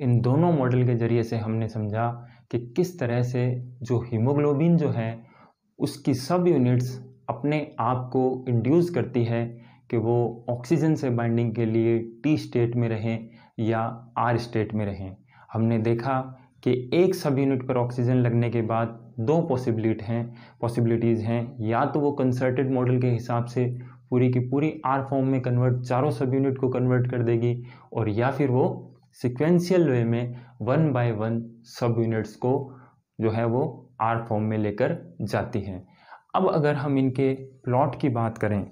इन दोनों मॉडल के ज़रिए से हमने समझा कि किस तरह से जो हीमोग्लोबिन जो है उसकी सब यूनिट्स अपने आप को इंड्यूस करती है कि वो ऑक्सीजन से बाइंडिंग के लिए टी स्टेट में रहें या आर स्टेट में रहें। हमने देखा कि एक सब यूनिट पर ऑक्सीजन लगने के बाद दो पॉसिबिलिटीज़ हैं, या तो वो कंसर्टेड मॉडल के हिसाब से पूरी की पूरी आर फॉर्म में कन्वर्ट चारों सब यूनिट को कन्वर्ट कर देगी, और या फिर वो सिक्वेंशियल वे में 1 बाय 1 सब यूनिट्स को जो है वो आर फॉर्म में लेकर जाती हैं। अब अगर हम इनके प्लॉट की बात करें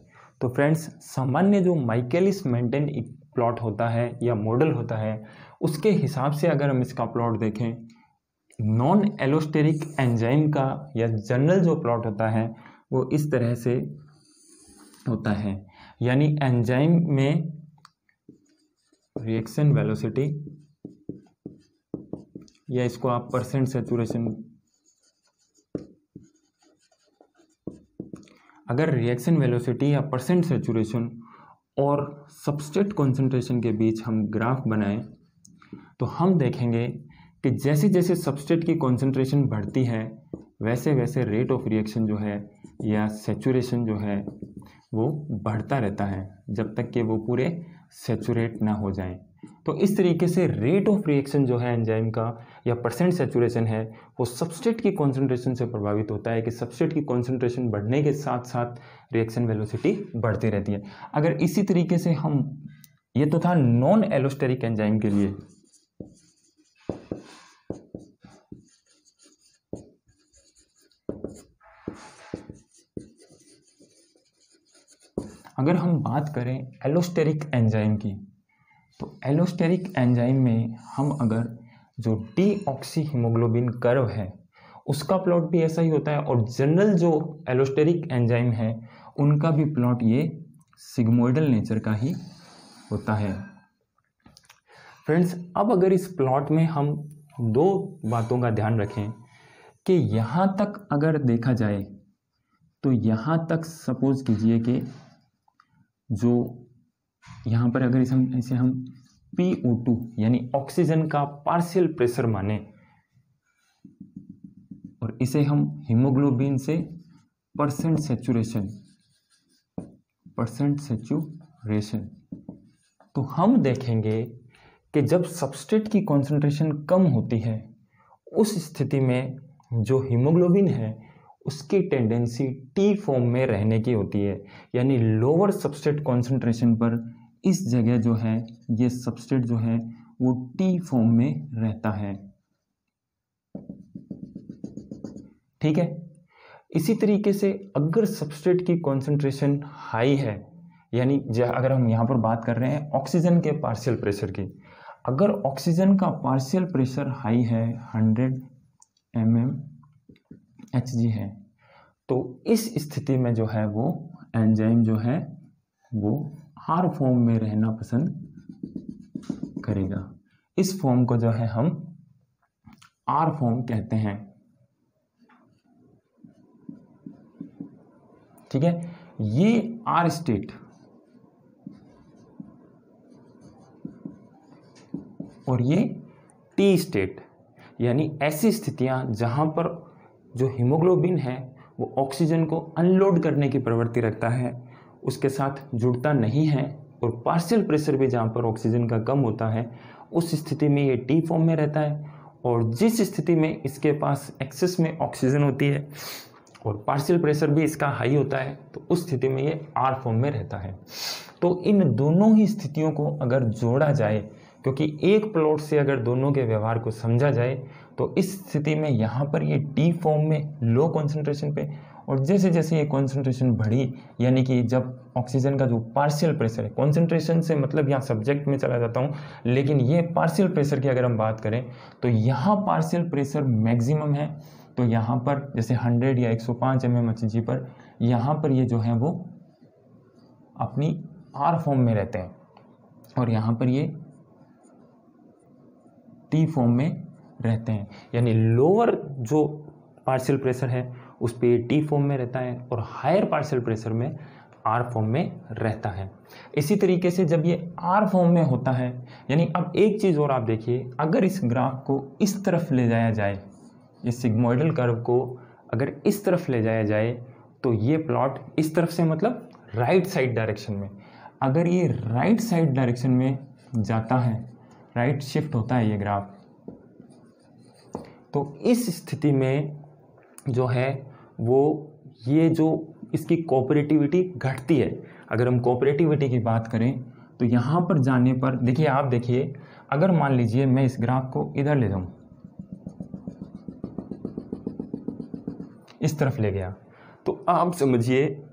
तो फ्रेंड्स, सामान्य जो माइकेलिस मेंटेन प्लॉट होता है या मॉडल होता है, उसके हिसाब से अगर हम इसका प्लॉट देखें, नॉन एलोस्टेरिक एंजाइम का या जनरल जो प्लॉट होता है वो इस तरह से होता है। यानी एंजाइम में रिएक्शन वेलोसिटी, या इसको आप परसेंट सेचुरेशन, अगर रिएक्शन वेलोसिटी या परसेंट सेचुरेशन और सबस्ट्रेट कॉन्सेंट्रेशन के बीच हम ग्राफ बनाएं तो हम देखेंगे कि जैसे जैसे सबस्ट्रेट की कॉन्सेंट्रेशन बढ़ती है वैसे वैसे रेट ऑफ रिएक्शन जो है या सेचुरेशन जो है वो बढ़ता रहता है जब तक कि वो पूरे सेचुरेट ना हो जाएं। तो इस तरीके से रेट ऑफ रिएक्शन जो है एंजाइम का या परसेंट सेचुरेशन है वो सबस्ट्रेट की कॉन्सेंट्रेशन से प्रभावित होता है कि सबस्ट्रेट की कॉन्सेंट्रेशन बढ़ने के साथ साथ रिएक्शन वेलोसिटी बढ़ती रहती है। अगर इसी तरीके से हम, ये तो था नॉन एलोस्टेरिक एंजाइम के लिए, अगर हम बात करें एलोस्टेरिक एंजाइम की, तो एलोस्टेरिक एंजाइम में हम अगर जो डीऑक्सी हीमोग्लोबिन कर्व है उसका प्लॉट भी ऐसा ही होता है, और जनरल जो एलोस्टेरिक एंजाइम है उनका भी प्लॉट ये सिग्मोइडल नेचर का ही होता है। फ्रेंड्स, अब अगर इस प्लॉट में हम दो बातों का ध्यान रखें कि यहाँ तक अगर देखा जाए तो यहाँ तक सपोज कीजिए कि जो यहाँ पर अगर इसे हम PO2 यानी ऑक्सीजन का पार्शियल प्रेशर माने और इसे हम हीमोग्लोबिन से परसेंट सेचुरेशन, तो हम देखेंगे कि जब सबस्ट्रेट की कॉन्सेंट्रेशन कम होती है उस स्थिति में जो हीमोग्लोबिन है उसकी टेंडेंसी टी फॉर्म में रहने की होती है। यानी लोअर सबस्ट्रेट कॉन्सेंट्रेशन पर इस जगह जो है ये सबस्ट्रेट जो है वो टी फॉर्म में रहता है। ठीक है, इसी तरीके से अगर सबस्ट्रेट की कॉन्सेंट्रेशन हाई है, यानी अगर हम यहाँ पर बात कर रहे हैं ऑक्सीजन के पार्शियल प्रेशर की, अगर ऑक्सीजन का पार्शियल प्रेशर हाई है 100 mmHg है, तो इस स्थिति में जो है वो एंजाइम जो है वो आर फॉर्म में रहना पसंद करेगा। इस फॉर्म को जो है हम आर फॉर्म कहते हैं। ठीक है, ये आर स्टेट और ये टी स्टेट, यानी ऐसी स्थितियां जहां पर जो हीमोग्लोबिन है वो ऑक्सीजन को अनलोड करने की प्रवृत्ति रखता है, उसके साथ जुड़ता नहीं है, और पार्शियल प्रेशर भी जहाँ पर ऑक्सीजन का कम होता है उस स्थिति में ये टी फॉर्म में रहता है, और जिस स्थिति में इसके पास एक्सेस में ऑक्सीजन होती है और पार्शियल प्रेशर भी इसका हाई होता है तो उस स्थिति में ये आर फॉर्म में रहता है। तो इन दोनों ही स्थितियों को अगर जोड़ा जाए, क्योंकि एक प्लॉट से अगर दोनों के व्यवहार को समझा जाए, तो इस स्थिति में यहाँ पर ये टी फॉर्म में लो कॉन्सेंट्रेशन पे, और जैसे जैसे ये कॉन्सेंट्रेशन बढ़ी, यानी कि जब ऑक्सीजन का जो पार्शियल प्रेशर है, कॉन्सेंट्रेशन से मतलब यहाँ सब्जेक्ट में चला जाता हूँ, लेकिन ये पार्शियल प्रेशर की अगर हम बात करें तो यहाँ पार्शियल प्रेशर मैक्सिमम है, तो यहाँ पर जैसे 100 या 105 mmHg पर यहाँ पर ये जो है वो अपनी आर फॉर्म में रहते हैं, और यहाँ पर ये टी फॉर्म में रहते हैं। यानी लोअर जो पार्शियल प्रेशर है उस पे टी फॉर्म में रहता है, और हायर पार्शियल प्रेशर में आर फॉर्म में रहता है। इसी तरीके से जब ये आर फॉर्म में होता है, यानी अब एक चीज़ और आप देखिए, अगर इस ग्राफ को इस तरफ ले जाया जाए, इस सिग्मोइडल कर्व को अगर इस तरफ ले जाया जाए, तो ये प्लॉट इस तरफ से मतलब राइट साइड डायरेक्शन में, अगर ये राइट साइड डायरेक्शन में जाता है, राइट शिफ्ट होता है ये ग्राफ, तो इस स्थिति में जो है वो ये जो इसकी कोऑपरेटिविटी घटती है। अगर हम कोऑपरेटिविटी की बात करें तो यहाँ पर जाने पर देखिए, आप देखिए, अगर मान लीजिए मैं इस ग्राफ को इधर ले जाऊँ, इस तरफ ले गया, तो आप समझिए,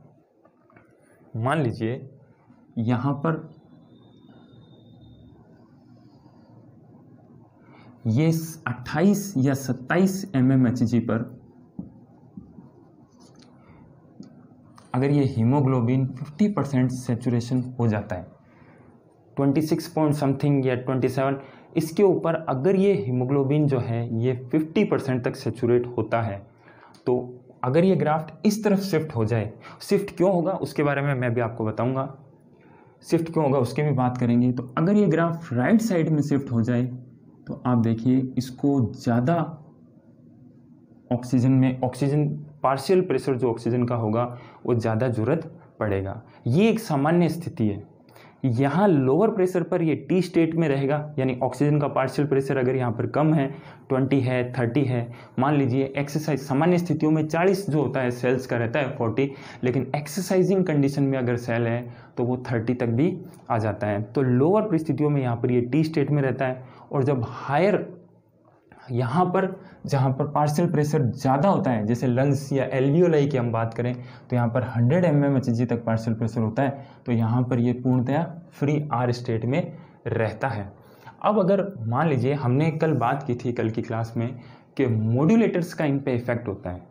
मान लीजिए यहाँ पर ये 28 या 27 mmHg पर अगर ये हीमोग्लोबिन 50% सेचुरेशन हो जाता है, 26 पॉइंट समथिंग या 27, इसके ऊपर अगर ये हीमोग्लोबिन जो है ये 50% तक सेचुरेट होता है, तो अगर ये ग्राफ्ट इस तरफ शिफ्ट हो जाए, शिफ्ट क्यों होगा उसके बारे में मैं भी आपको बताऊंगा, शिफ्ट क्यों होगा उसकी भी बात करेंगे। तो अगर ये ग्राफ राइट साइड में शिफ्ट हो जाए तो आप देखिए इसको ज़्यादा ऑक्सीजन पार्शियल प्रेशर जो ऑक्सीजन का होगा वो ज़्यादा ज़रूरत पड़ेगा। ये एक सामान्य स्थिति है। यहाँ लोअर प्रेशर पर ये टी स्टेट में रहेगा, यानी ऑक्सीजन का पार्शियल प्रेशर अगर यहाँ पर कम है, 20 है, 30 है, मान लीजिए एक्सरसाइज सामान्य स्थितियों में 40 जो होता है सेल्स का रहता है, 40, लेकिन एक्सरसाइजिंग कंडीशन में अगर सेल है तो वो 30 तक भी आ जाता है। तो लोअर परिस्थितियों में यहाँ पर ये टी स्टेट में रहता है, और जब हायर यहाँ पर जहाँ पर पार्शियल प्रेशर ज़्यादा होता है, जैसे लंग्स या एल्वियोलाई की हम बात करें, तो यहाँ पर 100 mmHg तक पार्शियल प्रेशर होता है, तो यहाँ पर ये पूर्णतया फ्री आर स्टेट में रहता है। अब अगर मान लीजिए हमने कल बात की थी कल की क्लास में कि मॉड्यूलेटर्स का इन पे इफेक्ट होता है,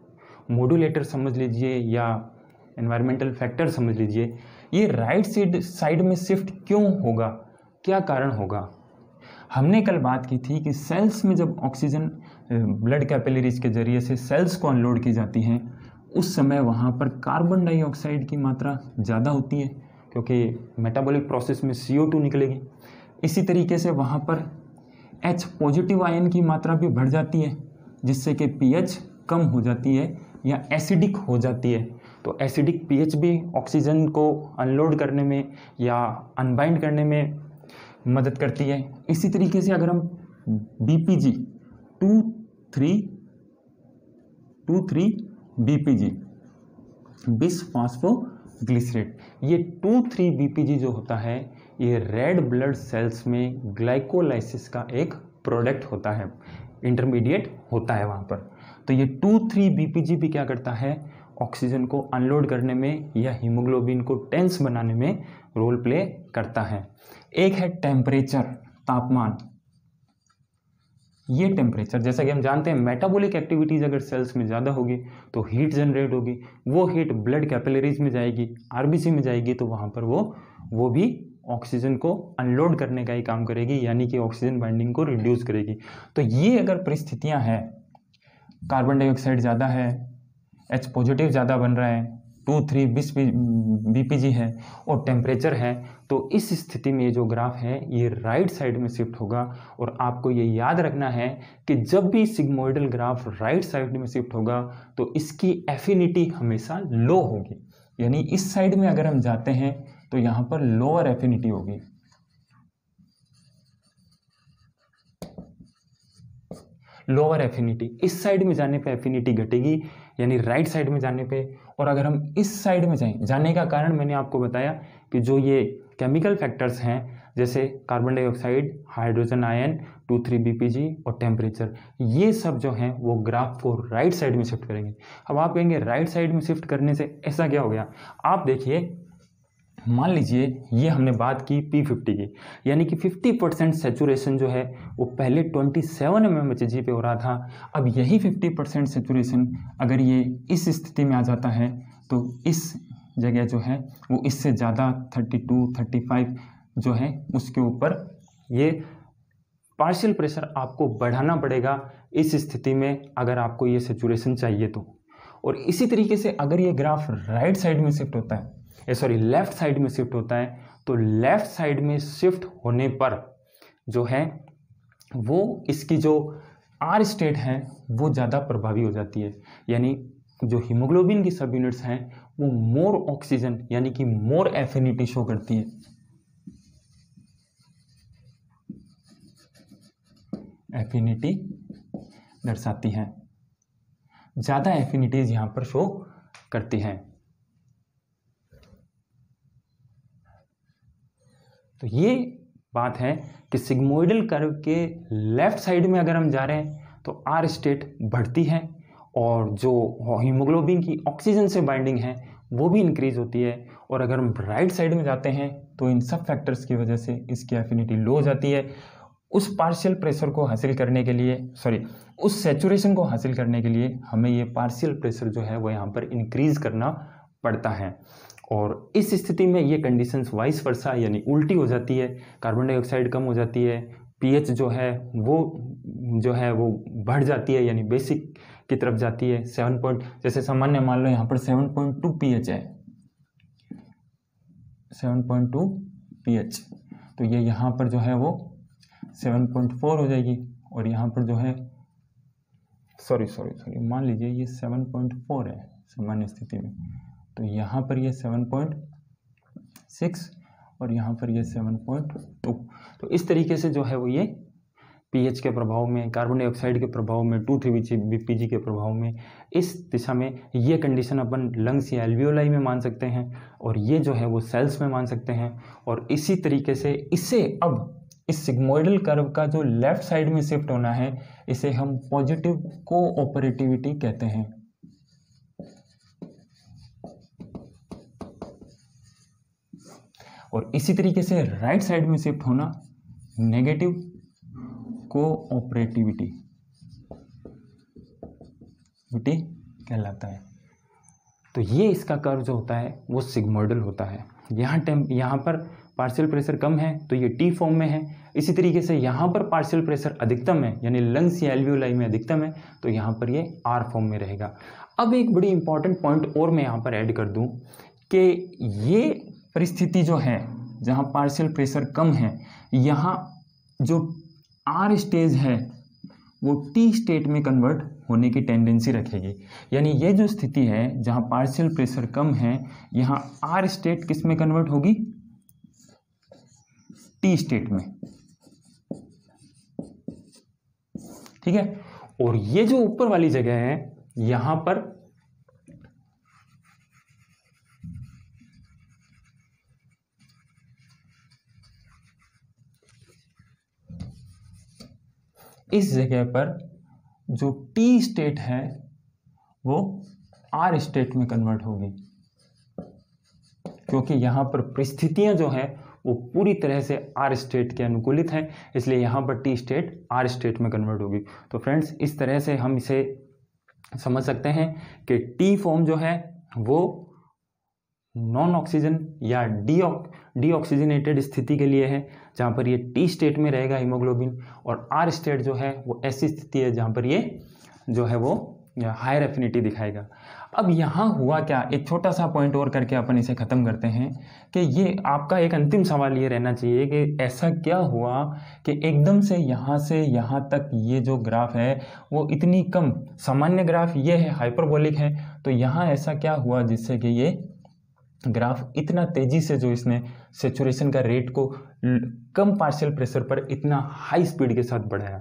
मॉड्यूलेटर समझ लीजिए या एनवायरमेंटल फैक्टर समझ लीजिए, ये राइट साइड में शिफ्ट क्यों होगा, क्या कारण होगा। हमने कल बात की थी कि सेल्स में जब ऑक्सीजन ब्लड कैपिलरीज के जरिए से सेल्स को अनलोड की जाती हैं, उस समय वहाँ पर कार्बन डाइऑक्साइड की मात्रा ज़्यादा होती है, क्योंकि मेटाबॉलिक प्रोसेस में CO2 निकलेगी। इसी तरीके से वहाँ पर H पॉजिटिव आयन की मात्रा भी बढ़ जाती है, जिससे कि pH कम हो जाती है या एसिडिक हो जाती है। तो एसिडिक pH भी ऑक्सीजन को अनलोड करने में या अनबाइंड करने में मदद करती है। इसी तरीके से अगर हम BPG 2,3 BPG बिस फास्फोग्लिसरेट, ये 2,3 BPG जो होता है ये रेड ब्लड सेल्स में ग्लाइकोलाइसिस का एक प्रोडक्ट होता है, इंटरमीडिएट होता है वहाँ पर। तो ये 2,3 BPG भी क्या करता है, ऑक्सीजन को अनलोड करने में या हीमोग्लोबिन को टेंस बनाने में रोल प्ले करता है। एक है टेम्परेचर, तापमान। ये टेम्परेचर, जैसा कि हम जानते हैं मेटाबॉलिक एक्टिविटीज़ अगर सेल्स में ज़्यादा होगी तो हीट जनरेट होगी, वो हीट ब्लड कैपिलरीज में जाएगी, RBC में जाएगी, तो वहाँ पर वो भी ऑक्सीजन को अनलोड करने का ही काम करेगी, यानी कि ऑक्सीजन बाइंडिंग को रिड्यूस करेगी। तो ये अगर परिस्थितियाँ हैं, कार्बन डाइऑक्साइड ज़्यादा है, H पॉजिटिव ज़्यादा बन रहा है, 2,3 BPG है और टेम्परेचर है, तो इस स्थिति में ये जो ग्राफ है ये राइट साइड में शिफ्ट होगा। और आपको ये याद रखना है कि जब भी सिग्मोइडल ग्राफ राइट साइड में शिफ्ट होगा तो इसकी एफिनिटी हमेशा लो होगी, यानी इस साइड में अगर हम जाते हैं तो यहाँ पर लोअर एफिनिटी होगी। लोअर एफिनिटी, इस साइड में जाने पे एफिनिटी घटेगी, यानी राइट साइड में जाने पे। और अगर हम इस साइड में जाने का कारण मैंने आपको बताया कि जो ये केमिकल फैक्टर्स हैं, जैसे carbon dioxide, hydrogen ion, 2,3 BPG और टेम्परेचर, ये सब जो हैं वो ग्राफ को राइट साइड में शिफ्ट करेंगे। अब आप कहेंगे राइट साइड में शिफ्ट करने से ऐसा क्या हो गया। आप देखिए, मान लीजिए ये हमने बात की P50 की, यानी कि 50% सेचुरेशन जो है वो पहले 27 mmHg पे हो रहा था। अब यही 50% सेचुरेशन अगर ये इस स्थिति में आ जाता है तो इस जगह जो है वो इससे ज़्यादा 32, 35 जो है उसके ऊपर ये पार्शियल प्रेशर आपको बढ़ाना पड़ेगा इस स्थिति में, अगर आपको ये सेचुरेशन चाहिए तो। और इसी तरीके से अगर ये ग्राफ राइट साइड में शिफ्ट होता है लेफ्ट साइड में शिफ्ट होता है, तो लेफ्ट साइड में शिफ्ट होने पर जो है वो इसकी जो आर स्टेट है वो ज़्यादा प्रभावी हो जाती है, यानी जो हीमोग्लोबिन की सब यूनिट्स हैं वो मोर ऑक्सीजन यानी कि मोर एफिनिटी शो करती है, एफिनिटी दर्शाती हैं, ज़्यादा एफिनिटीज यहाँ पर शो करती हैं। तो ये बात है कि सिग्मोइडल कर्व के लेफ्ट साइड में अगर हम जा रहे हैं तो आर स्टेट बढ़ती है और जो हीमोग्लोबिन की ऑक्सीजन से बाइंडिंग है वो भी इंक्रीज होती है, और अगर हम राइट साइड में जाते हैं तो इन सब फैक्टर्स की वजह से इसकी एफिनिटी लो हो जाती है। उस पार्शियल प्रेशर को हासिल करने के लिए उस सैचुरेशन को हासिल करने के लिए हमें ये पार्शियल प्रेशर जो है वो यहाँ पर इंक्रीज करना पड़ता है, और इस स्थिति में ये कंडीशंस वाइस वर्सा यानी उल्टी हो जाती है, कार्बन डाइऑक्साइड कम हो जाती है, पीएच जो है वो बढ़ जाती है यानी बेसिक की तरफ जाती है। 7 जैसे सामान्य मान लो यहाँ पर 7.2 पीएच है, 7.2 पीएच, तो ये यहाँ पर जो है वो 7.4 हो जाएगी, और यहाँ पर जो है मान लीजिए ये 7.4 है सामान्य स्थिति में, तो यहाँ पर ये 7.6 और यहाँ पर ये 7.2। तो इस तरीके से जो है वो ये पीएच के प्रभाव में, कार्बन डाइऑक्साइड के प्रभाव में, 2,3-BPG के प्रभाव में, इस दिशा में ये कंडीशन अपन लंग्स या एल्वियोलाई में मान सकते हैं, और ये जो है वो सेल्स में मान सकते हैं। और इसी तरीके से इसे अब इस सिग्मोइडल कर्व का जो लेफ्ट साइड में शिफ्ट होना है इसे हम पॉजिटिव कोऑपरेटिविटी कहते हैं। और इसी तरीके से राइट साइड में शिफ्ट होना नेगेटिव कोऑपरेटिविटी कहलाता है। तो ये इसका कर्व जो होता है वो सिग्मोइडल होता है। यहाँ पर पार्शियल प्रेशर कम है तो ये टी फॉर्म में है, इसी तरीके से यहाँ पर पार्शियल प्रेशर अधिकतम है यानी लंग्स या एल्वियोलाई में अधिकतम है तो यहाँ पर ये आर फॉर्म में रहेगा। अब एक बड़ी इंपॉर्टेंट पॉइंट और मैं यहाँ पर ऐड कर दूँ कि ये परिस्थिति जो है जहाँ पार्शियल प्रेशर कम है, यहाँ जो आर स्टेज है वो टी स्टेट में कन्वर्ट होने की टेंडेंसी रखेगी। यानी ये जो स्थिति है जहाँ पार्शियल प्रेशर कम है, यहाँ आर स्टेट किस में कन्वर्ट होगी? टी स्टेट में, ठीक है। और ये जो ऊपर वाली जगह है यहाँ पर इस जगह पर जो टी स्टेट है वो आर स्टेट में कन्वर्ट होगी, क्योंकि यहाँ पर परिस्थितियां जो है वो पूरी तरह से आर स्टेट के अनुकूलित हैं, इसलिए यहाँ पर टी स्टेट आर स्टेट में कन्वर्ट होगी। तो फ्रेंड्स इस तरह से हम इसे समझ सकते हैं कि टी फॉर्म जो है वो नॉन ऑक्सीजन या डीऑक्सीजनेटेड स्थिति के लिए है जहाँ पर ये टी स्टेट में रहेगा हीमोग्लोबिन, और आर स्टेट जो है वो ऐसी स्थिति है जहाँ पर ये जो है वो हायर एफिनिटी दिखाएगा। अब यहाँ हुआ क्या, एक छोटा सा पॉइंट और करके अपन इसे ख़त्म करते हैं कि ये आपका एक अंतिम सवाल ये रहना चाहिए कि ऐसा क्या हुआ कि एकदम से यहाँ तक ये जो ग्राफ है वो इतनी कम, सामान्य ग्राफ ये है हाइपरबोलिक है, तो यहाँ ऐसा क्या हुआ जिससे कि ये ग्राफ इतना तेजी से जो इसने सेचुरेशन का रेट को कम पार्शियल प्रेशर पर इतना हाई स्पीड के साथ बढ़ाया।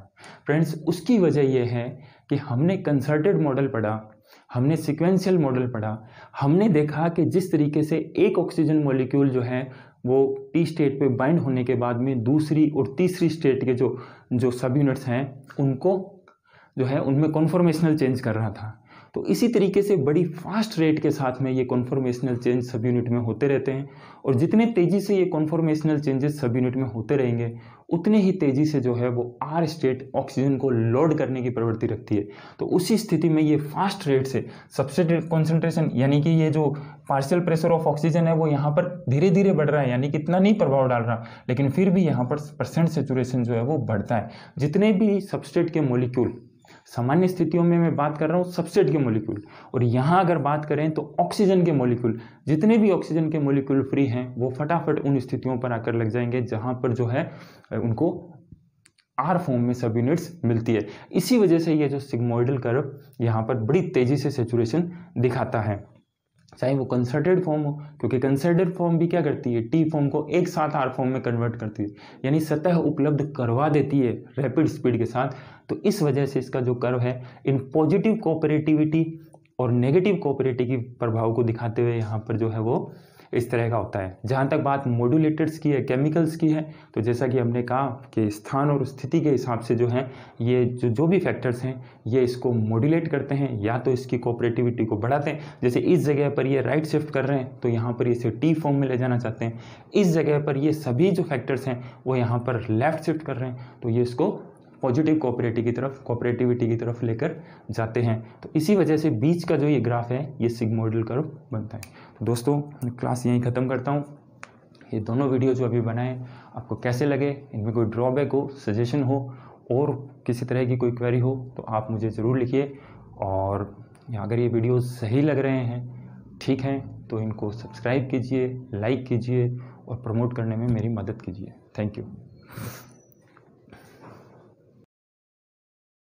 फ्रेंड्स उसकी वजह यह है कि हमने कंसर्टेड मॉडल पढ़ा, हमने सीक्वेंशियल मॉडल पढ़ा, हमने देखा कि जिस तरीके से एक ऑक्सीजन मॉलिक्यूल जो है वो टी स्टेट पे बाइंड होने के बाद में दूसरी और तीसरी स्टेट के जो सब यूनिट्स हैं उनको जो है उनमें कॉन्फॉर्मेशनल चेंज कर रहा था, तो इसी तरीके से बड़ी फास्ट रेट के साथ में ये कॉन्फॉर्मेशनल चेंज सब यूनिट में होते रहते हैं, और जितने तेज़ी से ये कॉन्फॉर्मेशनल चेंजेस सब यूनिट में होते रहेंगे उतने ही तेज़ी से जो है वो आर स्टेट ऑक्सीजन को लोड करने की प्रवृत्ति रखती है। तो उसी स्थिति में ये फास्ट रेट से सब्सट्रेट कॉन्सेंट्रेशन यानी कि ये जो पार्शियल प्रेशर ऑफ ऑक्सीजन है वो यहाँ पर धीरे धीरे बढ़ रहा है, यानी कि इतना नहीं प्रभाव डाल रहा, लेकिन फिर भी यहाँ पर परसेंट सेचुरेशन जो है वो बढ़ता है। जितने भी सब्सट्रेट के मॉलिक्यूल सामान्य स्थितियों में मैं बात कर रहा हूँ सबस्ट्रेट के मॉलिक्यूल, और यहाँ अगर बात करें तो ऑक्सीजन के मॉलिक्यूल, जितने भी ऑक्सीजन के मॉलिक्यूल फ्री हैं वो फटाफट उन स्थितियों पर आकर लग जाएंगे जहाँ पर जो है उनको आर फॉर्म में सब यूनिट्स मिलती है। इसी वजह से ये जो सिग्मोइडल कर्व यहाँ पर बड़ी तेज़ी से सेचुरेशन दिखाता है, चाहे वो कंसर्टेड फॉर्म हो, क्योंकि कंसर्टेड फॉर्म भी क्या करती है, टी फॉर्म को एक साथ आर फॉर्म में कन्वर्ट करती है, यानी सतह उपलब्ध करवा देती है रैपिड स्पीड के साथ। तो इस वजह से इसका जो कर्व है इन पॉजिटिव कोऑपरेटिविटी और नेगेटिव कोऑपरेटिव प्रभाव को दिखाते हुए यहाँ पर जो है वो इस तरह का होता है। जहाँ तक बात मॉड्यूलेटर्स की है, केमिकल्स की है, तो जैसा कि हमने कहा कि स्थान और स्थिति के हिसाब से जो है ये जो भी फैक्टर्स हैं ये इसको मॉड्यूलेट करते हैं, या तो इसकी कोऑपरेटिविटी को बढ़ाते हैं। जैसे इस जगह पर ये राइट शिफ्ट कर रहे हैं तो यहाँ पर इसे टी फॉर्म में ले जाना चाहते हैं, इस जगह पर ये सभी जो फैक्टर्स हैं वो यहाँ पर लेफ्ट शिफ्ट कर रहे हैं तो ये इसको पॉजिटिव कोऑपरेटिविटी की तरफ लेकर जाते हैं। तो इसी वजह से बीच का जो ये ग्राफ है ये सिग्मोइडल कर्व बनता है। तो दोस्तों क्लास यहीं ख़त्म करता हूँ। ये दोनों वीडियो जो अभी बनाए आपको कैसे लगे, इनमें कोई ड्रॉबैक हो, सजेशन हो और किसी तरह की कोई क्वेरी हो तो आप मुझे ज़रूर लिखिए। और अगर ये वीडियो सही लग रहे हैं, ठीक हैं, तो इनको सब्सक्राइब कीजिए, लाइक कीजिए और प्रमोट करने में मेरी मदद कीजिए। Thank you.